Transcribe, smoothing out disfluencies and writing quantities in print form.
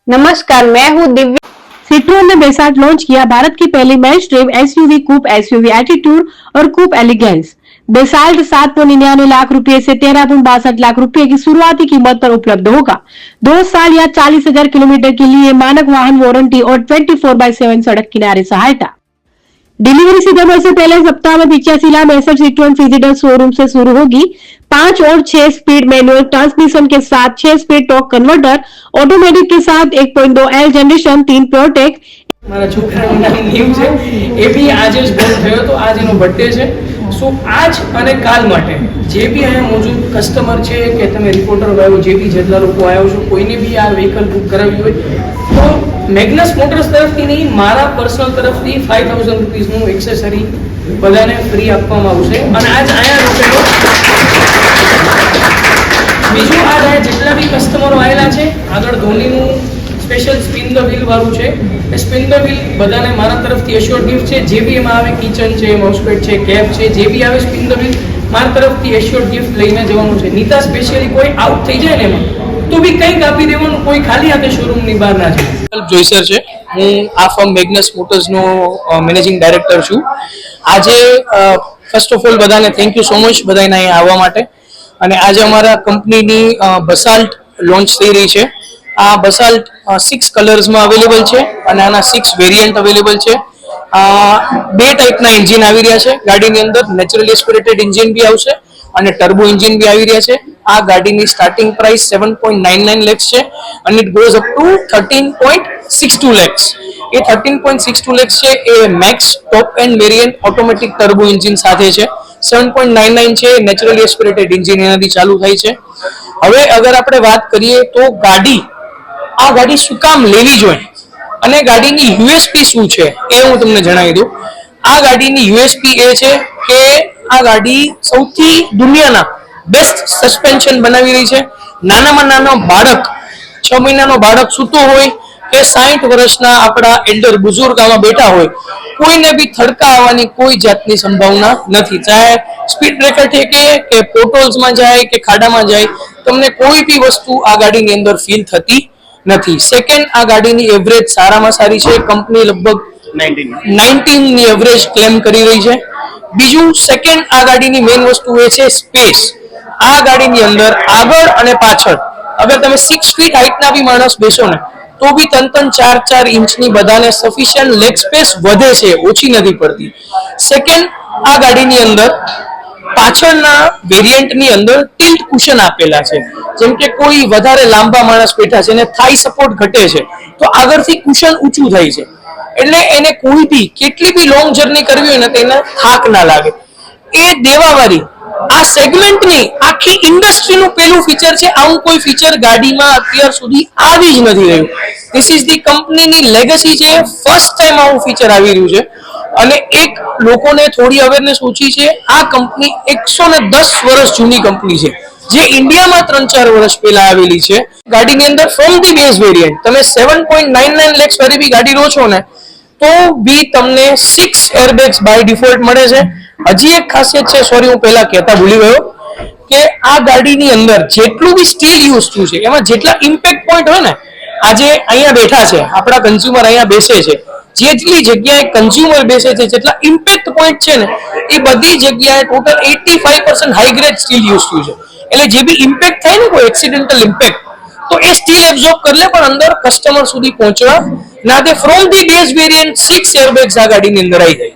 नमस्कार, मैं हूँ दिव्या। सिट्रोन ने बेसाट लॉन्च किया भारत की पहली मेन स्ट्रीम एसयूवी कूप एसयूवी एटीट्यूड और कूप एलिगेंस। बेसाल्ट 7.99 लाख रुपए से 13.62 लाख रुपए की शुरुआती कीमत पर उपलब्ध होगा। 2 साल या 40,000 किलोमीटर के लिए मानक वाहन वारंटी और 24/7 सड़क किनारे सहायता। डिलीवरी सितंबर से पहले सप्ताह में 85 लाख 65 सिट्रोन फिजिटल शोरूम से शुरू होगी। 5 और 6 स्पीड मैनुअल ट्रांसमिशन के साथ 6 स्पीड टॉर्क कन्वर्टर, ऑटोमेटिक के साथ 1.2 एल जनरेशन, 3 प्योरटेक। મારા છોકરાનું નામ નીવ છે, એ બી આજે જ બોર્ન થયો તો આજ એનો બર્થડે છે. સો આજ અને કાલ માટે જે બી અહીંયા મોજૂદ કસ્ટમર છે કે તમે રિપોર્ટર આવ્યો, જે બી જેટલા લોકો આવ્યો છો, કોઈને બી આ વ્હીકલ બુક કરાવી હોય તો મેગ્નસ મોટર્સ તરફથી નહીં, મારા પર્સનલ તરફથી 5000 રૂપીસનું એક્સેસરી બધાને ફ્રી આપવામાં આવશે. અને આજ અહીંયા રોકેલો બીજું આજ અહીંયા જેટલા બી કસ્ટમરો આવેલા છે, આગળ ધોનીનું સ્પેશિયલ સ્પિન ધ વ્હીલ વાળું છે. એ સ્પિન ધ વ્હીલ બધાને મારા તરફથી એશ્યોર ગિફ્ટ છે. જે બી એમાં આવે, કિચન છે, માઉસપેડ છે, કેપ છે, જે બી આવે સ્પિન ધ વ્હીલ મારા તરફથી એશ્યોર ગિફ્ટ લઈને જવાનું છે. નીતા સ્પેશિયલી કોઈ આઉટ થઈ જાય ને એમાં તો બી કંઈક આપી દેવાનું, કોઈ ખાલી હાથે શોરૂમની બહાર ના જાય. જોઈસર છે, હું આ ફર્મ મેગ્નસ મોટર્સનો મેનેજિંગ ડાયરેક્ટર છું. આજે ફર્સ્ટ ઓફ ઓલ બધાને થેન્ક યુ સો મચ બધાને અહીંયા આવવા માટે. અને આજે અમારા કંપનીની બસાલ્ટ લોન્ચ થઈ રહી છે. આ બસાલ્ટ 6 કલર્સમાં અવેલેબલ છે અને આના 6 વેરિયન્ટ અવેલેબલ છે. 2 ટાઈપના એન્જિન આવી રહ્યા છે ગાડીની અંદર. નેચરલી એસ્પિરેટેડ એન્જિન બી આવશે અને ટર્બો એન્જિન બી આવી રહ્યા છે. આ ગાડીની સ્ટાર્ટિંગ પ્રાઇસ 7.99 lakhs છે અને it goes up to 13.62 lakhs. એ 13.62 lakhs છે એ max top end variant automatic turbo engine સાથે છે. 7.99 છે નેચરલી એસ્પિરેટેડ એન્જિન એનાથી ચાલુ થાય છે. હવે અગર આપણે વાત કરીએ તો આ ગાડી શું કામ લેવી જોઈએ અને ગાડીની યુએસપી શું છે એ હું તમને જણાવી દઉં. આ ગાડીની યુએસપી એ છે કે આ ગાડી સૌથી દુનિયાના બેસ્ટ સસ્પેન્શન બનાવી રહી છે. નાનામાં નાનો બાળક, 6 મહિનાનો બાળક સૂતો હોય કે 60 વર્ષના આપણા એલ્ડર બુઝુર્ગ આમાં બેઠા હોય, કોઈને બી થડકા આવવાની કોઈ જાતની સંભાવના નથી. ચાહે સ્પીડ બ્રેકર છે કે પોટોલ્સમાં જાય કે ખાડામાં જાય, તમને કોઈ બી વસ્તુ આ ગાડીની અંદર ફીલ થતી નથી. સેકન્ડ, આ ગાડીની એવરેજ સારામાં સારી છે. કંપની લગભગ 19 ની એવરેજ ક્લેમ કરી રહી છે. બીજું, સેકન્ડ, આ ગાડીની મેઇન વસ્તુ એ છે સ્પેસ. આ ગાડીની અંદર આગળ અને પાછળ અગર તમે 6 ફીટ હાઈટના બી માણસ બેસો ને તો બી 3-4 ઇંચની બધાને સફિશિયન્ટ લેગ સ્પેસ વધે છે, ઓછી નથી પડતી. સેકન્ડ, આ ગાડીની અંદર પાછળના વેરિયન્ટની અંદર ટિલ્ટ કુશન આપેલા છે. જેમ કે કોઈ વધારે લાંબા માણસ બેઠા છે અને થાઈ સપોર્ટ ઘટે છે તો આગળથી કુશન ઊંચું થાય છે, એટલે એને કોઈ બી કેટલી બી લોંગ જર્ની કરવી હોય ને તો એને થાક ના લાગે. એ દેવાવાળી આ સેગમેન્ટની આખી ઇન્ડસ્ટ્રીનું પેલું ફીચર છે. આવું કોઈ ફીચર ગાડીમાં અત્યાર સુધી આવી જ નથી રહ્યું. ધીસ ઇઝ ધી કંપનીની લેગસી છે. ફર્સ્ટ ટાઈમ આવું ફીચર આવી રહ્યું છે અને એક લોકોને થોડી અવેરનેસ ઓછી છે. આ કંપની 110 વર્ષ જૂની કંપની છે જે ઇન્ડિયામાં 3-4 વર્ષ પહેલા આવેલી છે. ગાડીની અંદર ફ્રોમ ધી બેઝ વેરિયન્ટ તમે 7.99 lakhs વાળી બી ગાડી લો છો ને તો બી તમને 6 એરબેગ્સ બાય ડિફોલ્ટ મળે છે. હજી એક ખાસિયત છે, સોરી હું પહેલા કહેતા ભૂલી ગયો, કે આ ગાડીની અંદર જેટલું બી સ્ટીલ યુઝ થયું છે એમાં જેટલા ઇમ્પેક્ટ પોઈન્ટ હોય ને, આજે અહીંયા બેઠા છે આપણા કન્ઝ્યુમર, અહીંયા બેસે છે, જેટલી જગ્યાએ કન્ઝ્યુમર બેસે છે, જેટલા ઇમ્પેક્ટ પોઈન્ટ છે ને એ બધી જગ્યાએ total 85% high grade steel use થયું છે. એટલે જે બી ઇમ્પેક્ટ થાય ને કોઈ એક્સિડેન્ટલ ઇમ્પેક્ટ તો એ સ્ટીલ એબ્ઝોર્બ કરી લે પણ અંદર કસ્ટમર સુધી પહોંચવા ના દે. From the base variant 6 airbags આ ગાડીની અંદર આવી જાય.